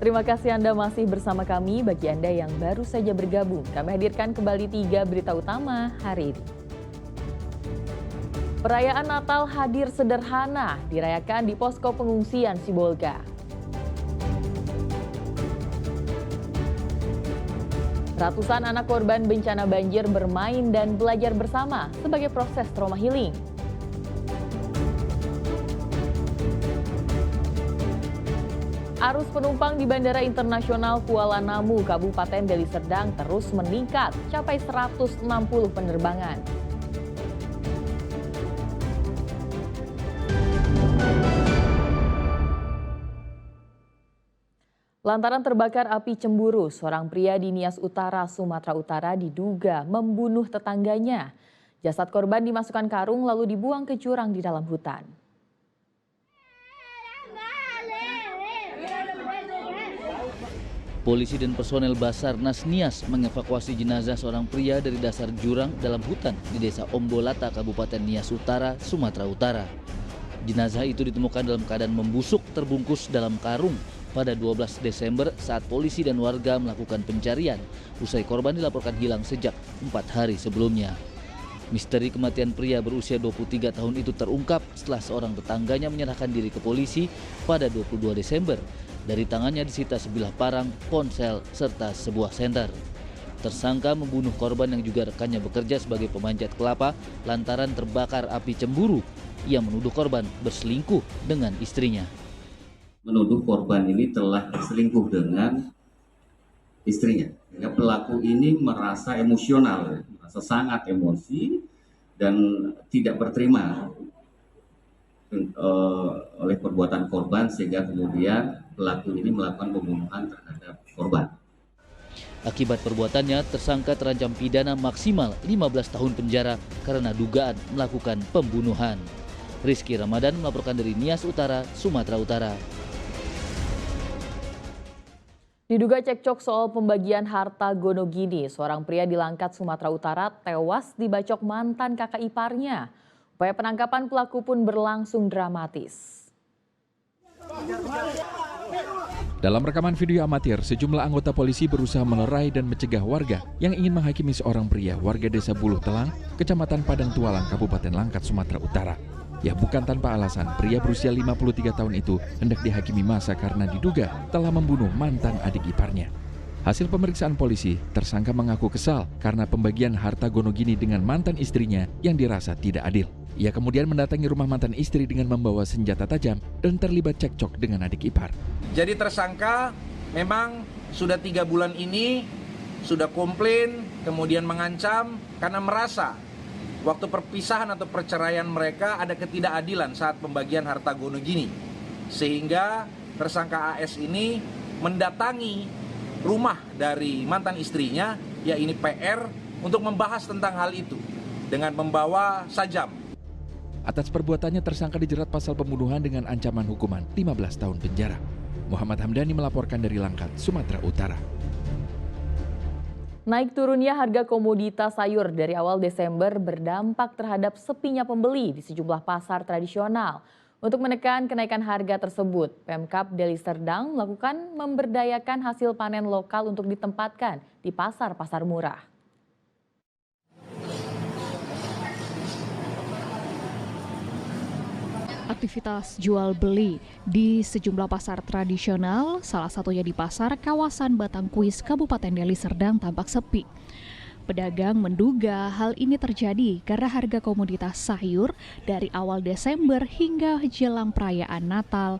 Terima kasih Anda masih bersama kami. Bagi Anda yang baru saja bergabung, kami hadirkan kembali 3 berita utama hari ini. Perayaan Natal hadir sederhana, dirayakan di posko pengungsian Sibolga. Ratusan anak korban bencana banjir bermain dan belajar bersama sebagai proses trauma healing. Arus penumpang di Bandara Internasional Kuala Namu, Kabupaten Deli Serdang terus meningkat, capai 160 penerbangan. Lantaran terbakar api cemburu, seorang pria di Nias Utara, Sumatera Utara diduga membunuh tetangganya. Jasad korban dimasukkan karung lalu dibuang ke jurang di dalam hutan. Polisi dan personel Basarnas Nias mengevakuasi jenazah seorang pria dari dasar jurang dalam hutan di Desa Ombolata, Kabupaten Nias Utara, Sumatera Utara. Jenazah itu ditemukan dalam keadaan membusuk terbungkus dalam karung pada 12 Desember saat polisi dan warga melakukan pencarian. Usai korban dilaporkan hilang sejak 4 hari sebelumnya. Misteri kematian pria berusia 23 tahun itu terungkap setelah seorang tetangganya menyerahkan diri ke polisi pada 22 Desember. Dari tangannya disita sebilah parang, ponsel, serta sebuah senter. Tersangka membunuh korban yang juga rekannya bekerja sebagai pemanjat kelapa lantaran terbakar api cemburu. Ia menuduh korban berselingkuh dengan istrinya. Menuduh korban ini telah berselingkuh dengan istrinya. Sehingga pelaku ini merasa emosional, merasa sangat emosi dan tidak berterima oleh perbuatan korban, sehingga kemudian pelaku ini melakukan pembunuhan terhadap korban. Akibat perbuatannya, tersangka terancam pidana maksimal 15 tahun penjara karena dugaan melakukan pembunuhan. Rizky Ramadan melaporkan dari Nias Utara, Sumatera Utara. Diduga cekcok soal pembagian harta gonogini, seorang pria di Langkat, Sumatera Utara tewas dibacok mantan kakak iparnya. Upaya penangkapan pelaku pun berlangsung dramatis. Dalam rekaman video amatir, sejumlah anggota polisi berusaha melerai dan mencegah warga yang ingin menghakimi seorang pria warga desa Buluh Telang, Kecamatan Padang Tualang, Kabupaten Langkat, Sumatera Utara. Ya bukan tanpa alasan, pria berusia 53 tahun itu hendak dihakimi massa karena diduga telah membunuh mantan adik iparnya. Hasil pemeriksaan polisi, tersangka mengaku kesal karena pembagian harta gonogini dengan mantan istrinya yang dirasa tidak adil. Ia kemudian mendatangi rumah mantan istri dengan membawa senjata tajam dan terlibat cekcok dengan adik ipar. Jadi tersangka memang sudah 3 bulan ini sudah komplain, kemudian mengancam karena merasa waktu perpisahan atau perceraian mereka ada ketidakadilan saat pembagian harta gonogini. Sehingga tersangka AS ini mendatangi rumah dari mantan istrinya, yaitu PR, untuk membahas tentang hal itu dengan membawa sajam. Atas perbuatannya tersangka dijerat pasal pembunuhan dengan ancaman hukuman 15 tahun penjara. Muhammad Hamdani melaporkan dari Langkat, Sumatera Utara. Naik turunnya harga komoditas sayur dari awal Desember berdampak terhadap sepinya pembeli di sejumlah pasar tradisional. Untuk menekan kenaikan harga tersebut, Pemkab Deli Serdang melakukan memberdayakan hasil panen lokal untuk ditempatkan di pasar-pasar murah. Aktivitas jual beli di sejumlah pasar tradisional, salah satunya di pasar kawasan Batangkuis, Kabupaten Deli Serdang tampak sepi. Pedagang menduga hal ini terjadi karena harga komoditas sayur dari awal Desember hingga jelang perayaan Natal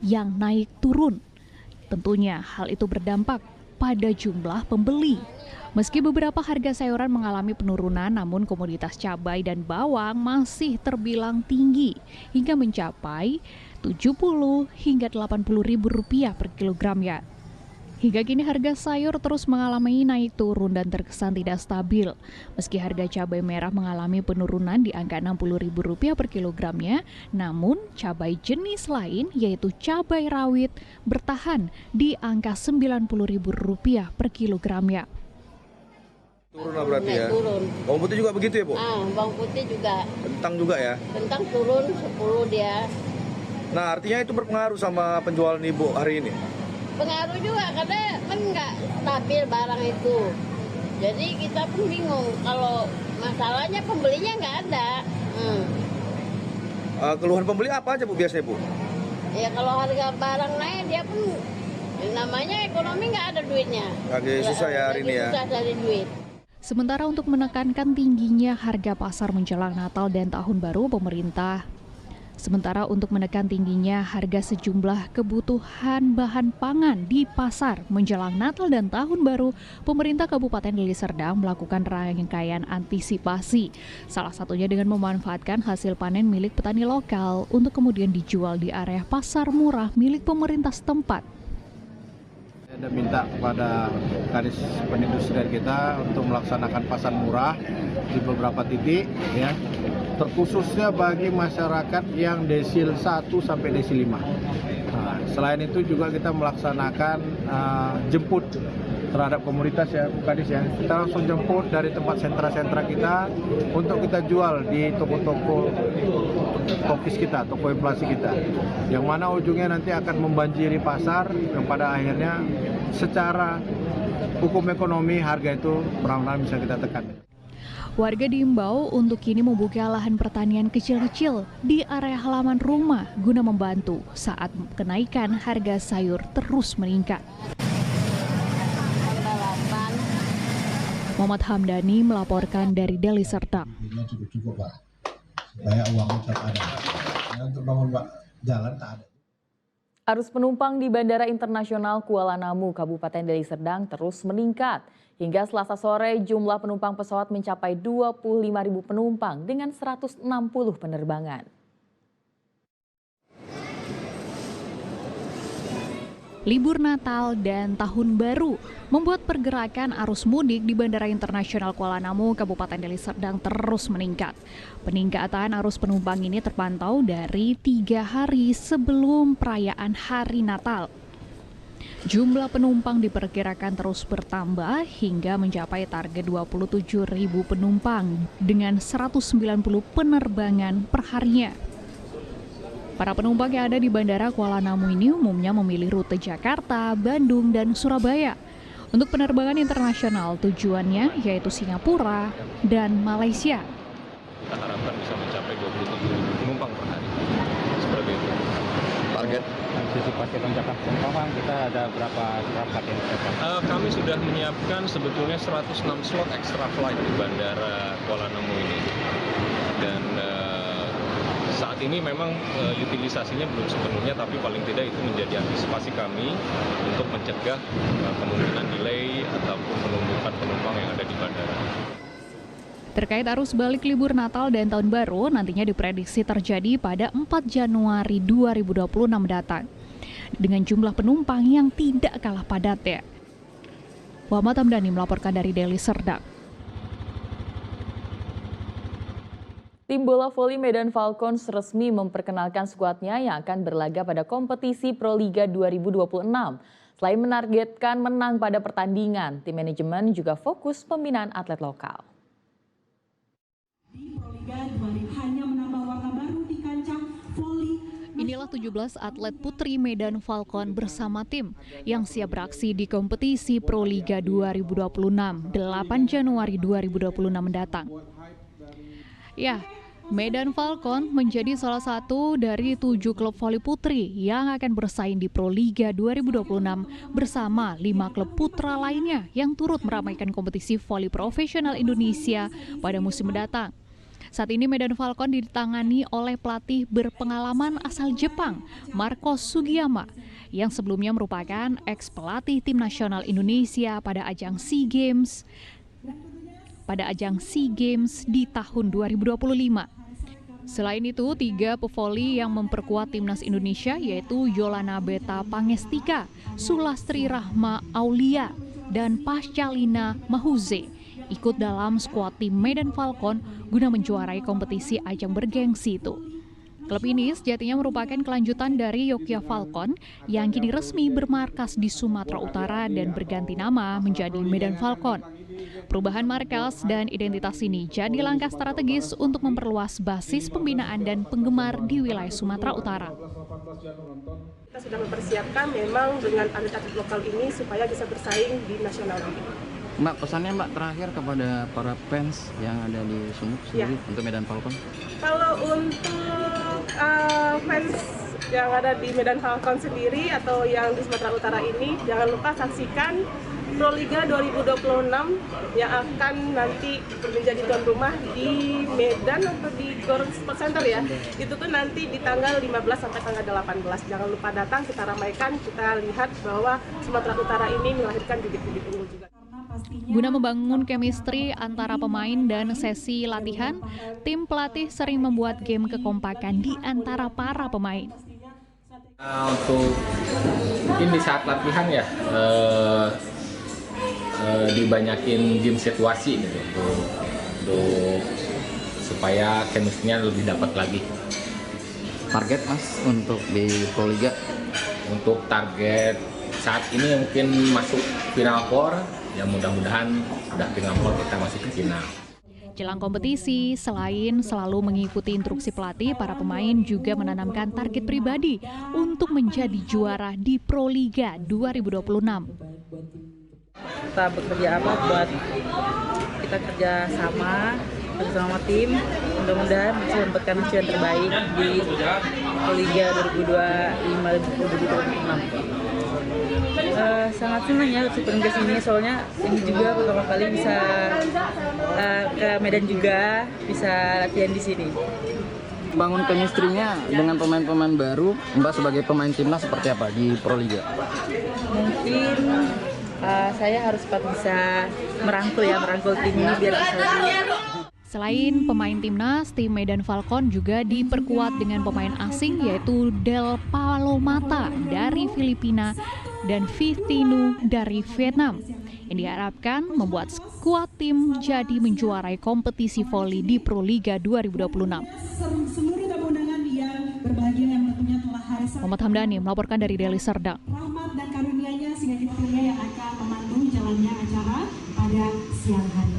yang naik turun. Tentunya hal itu berdampak pada jumlah pembeli. Meski beberapa harga sayuran mengalami penurunan, namun komoditas cabai dan bawang masih terbilang tinggi hingga mencapai Rp70 hingga Rp80.000 per kilogramnya. Hingga kini harga sayur terus mengalami naik turun dan terkesan tidak stabil. Meski harga cabai merah mengalami penurunan di angka Rp60.000 per kilogramnya, namun cabai jenis lain yaitu cabai rawit bertahan di angka Rp90.000 per kilogramnya. Turun lah berarti ya? Turun. Bawang putih juga begitu ya, Bu? Bawang putih juga. Kentang juga ya? Kentang turun 10 dia. Nah, artinya itu berpengaruh sama penjualan Ibu hari ini? pengaruh juga karena kan nggak stabil barang itu. Jadi kita pun bingung kalau masalahnya pembelinya nggak ada. Keluhan pembeli apa aja Bu biasanya Bu? Ya kalau harga barang naik dia pun namanya ekonomi nggak ada duitnya. Lagi susah ya hari ini ya. Susah cari duit. Sementara untuk menekankan tingginya harga pasar menjelang Natal dan Tahun Baru, untuk menekan tingginya harga sejumlah kebutuhan bahan pangan di pasar menjelang Natal dan Tahun Baru, pemerintah Kabupaten Deli Serdang melakukan rangkaian antisipasi. Salah satunya dengan memanfaatkan hasil panen milik petani lokal untuk kemudian dijual di area pasar murah milik pemerintah setempat. Saya minta kepada Kadis Perindustrian kita untuk melaksanakan pasar murah di beberapa titik, ya, terkhususnya bagi masyarakat yang desil 1 sampai desil 5. Nah, selain itu juga kita melaksanakan jemput terhadap komunitas ya, Bu Kadis ya. Kita langsung jemput dari tempat sentra-sentra kita untuk kita jual di toko-toko tokis kita, toko inflasi kita. Yang mana ujungnya nanti akan membanjiri pasar yang pada akhirnya secara hukum ekonomi harga itu perlahan-lahan bisa kita tekan. Warga diimbau untuk kini membuka lahan pertanian kecil-kecil di area halaman rumah guna membantu saat kenaikan harga sayur terus meningkat. Muhammad Hamdani melaporkan dari Deli Serdang. Cukup Pak, supaya uangnya tetap ada. Untuk bangun jalan tak ada. Arus penumpang di Bandara Internasional Kuala Namu, Kabupaten Deli Serdang terus meningkat. Hingga Selasa sore, jumlah penumpang pesawat mencapai 25.000 penumpang dengan 160 penerbangan. Libur Natal dan Tahun Baru membuat pergerakan arus mudik di Bandara Internasional Kuala Namu, Kabupaten Deli Serdang terus meningkat. Peningkatan arus penumpang ini terpantau dari 3 hari sebelum perayaan Hari Natal. Jumlah penumpang diperkirakan terus bertambah hingga mencapai target 27.000 penumpang dengan 190 penerbangan perharinya. Para penumpang yang ada di Bandara Kuala Namu ini umumnya memilih rute Jakarta, Bandung, dan Surabaya. Untuk penerbangan internasional tujuannya yaitu Singapura dan Malaysia. Kita harapkan bisa mencapai 27.000 penumpang per hari. Seperti itu. Target antisipasi lonjakan penumpang kita ada berapa yang disiapkan? Kami sudah menyiapkan sebetulnya 106 slot extra flight di Bandara Kuala Namu ini. Dan saat ini memang utilisasinya belum sepenuhnya, tapi paling tidak itu menjadi antisipasi kami untuk mencegah kemungkinan delay ataupun penumpukan penumpang yang ada di bandara. Terkait arus balik libur Natal dan Tahun Baru nantinya diprediksi terjadi pada 4 Januari 2026 mendatang. Dengan jumlah penumpang yang tidak kalah padatnya. Muhammad Hamdani melaporkan dari Deli Serdang. Tim bola voli Medan Falcons resmi memperkenalkan skuadnya yang akan berlaga pada kompetisi Proliga 2026. Selain menargetkan menang pada pertandingan, tim manajemen juga fokus pembinaan atlet lokal. Di Proliga hanya menambah warna baru di kancah voli. Inilah 17 atlet putri Medan Falcon bersama tim yang siap beraksi di kompetisi Proliga 2026 8 Januari 2026 mendatang. Ya, Medan Falcon menjadi salah satu dari 7 klub voli putri yang akan bersaing di Proliga 2026 bersama 5 klub putra lainnya yang turut meramaikan kompetisi voli profesional Indonesia pada musim mendatang. Saat ini Medan Falcon ditangani oleh pelatih berpengalaman asal Jepang, Marcos Sugiyama, yang sebelumnya merupakan ex-pelatih tim nasional Indonesia pada ajang SEA Games di tahun 2025. Selain itu, 3 pevoli yang memperkuat timnas Indonesia yaitu Yolana Beta Pangestika, Sulastri Rahma Aulia, dan Pascalina Mahuze ikut dalam skuad tim Medan Falcon guna menjuarai kompetisi ajang bergengsi itu. Klub ini sejatinya merupakan kelanjutan dari Yogya Falcon yang kini resmi bermarkas di Sumatera Utara dan berganti nama menjadi Medan Falcon. Perubahan markas dan identitas ini jadi langkah strategis untuk memperluas basis pembinaan dan penggemar di wilayah Sumatera Utara. Kita sudah mempersiapkan memang dengan atlet-atlet lokal ini supaya bisa bersaing di nasional. Mbak, pesannya Mbak terakhir kepada para fans yang ada di Sumut sendiri untuk Medan Falcon? Kalau untuk fans yang ada di Medan Falcon sendiri atau yang di Sumatera Utara ini, jangan lupa saksikan Proliga 2026 yang akan nanti menjadi tuan rumah di Medan atau di Gor Sport Center ya. Itu tuh nanti di tanggal 15 sampai tanggal 18. Jangan lupa datang, kita ramaikan, kita lihat bahwa Sumatera Utara ini melahirkan bibit-bibit unggul juga. Guna membangun chemistry antara pemain dan sesi latihan, tim pelatih sering membuat game kekompakan di antara para pemain. Untuk mungkin di saat latihan ya dibanyakin game situasi gitu untuk supaya chemistry-nya lebih dapat lagi. Target Mas untuk di Proliga? Untuk target saat ini mungkin masuk final 4. Ya mudah-mudahan sudah final 4 kita masih ke final. Jelang kompetisi, selain selalu mengikuti instruksi pelatih, para pemain juga menanamkan target pribadi untuk menjadi juara di Proliga 2026. Kita bekerja amat buat kita kerja sama bersama tim, mudah-mudahan bisa mendapatkan hasil yang terbaik di Proliga 2025-2026. Sangat senang ya ikut ke sini, soalnya ini juga pertama kali bisa ke Medan juga, bisa latihan di sini. Bangun chemistry-nya dengan pemain-pemain baru, Mbak sebagai pemain timnas seperti apa di Proliga? Mungkin saya harus cepat bisa merangkul tim ini biar bisa lebih. Selain pemain timnas, tim Medan Falcon juga diperkuat dengan pemain asing yaitu Del Palomata dari Filipina dan Vithinu dari Vietnam, yang diharapkan membuat skuad tim jadi menjuarai kompetisi voli di Proliga 2026. Muhammad Hamdani melaporkan dari Deli Serdang. Rahmat dan karunia-Nya sehingga kita pilih yang akan memandu jalannya acara pada siang hari.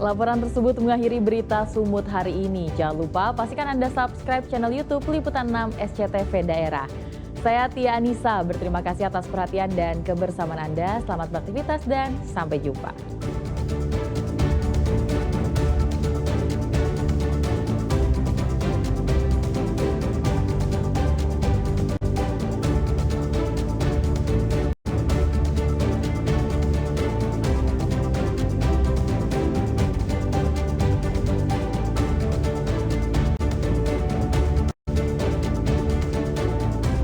Laporan tersebut mengakhiri berita Sumut hari ini. Jangan lupa pastikan Anda subscribe channel YouTube Liputan 6 SCTV Daerah. Saya Tia Anissa, berterima kasih atas perhatian dan kebersamaan Anda. Selamat beraktivitas dan sampai jumpa.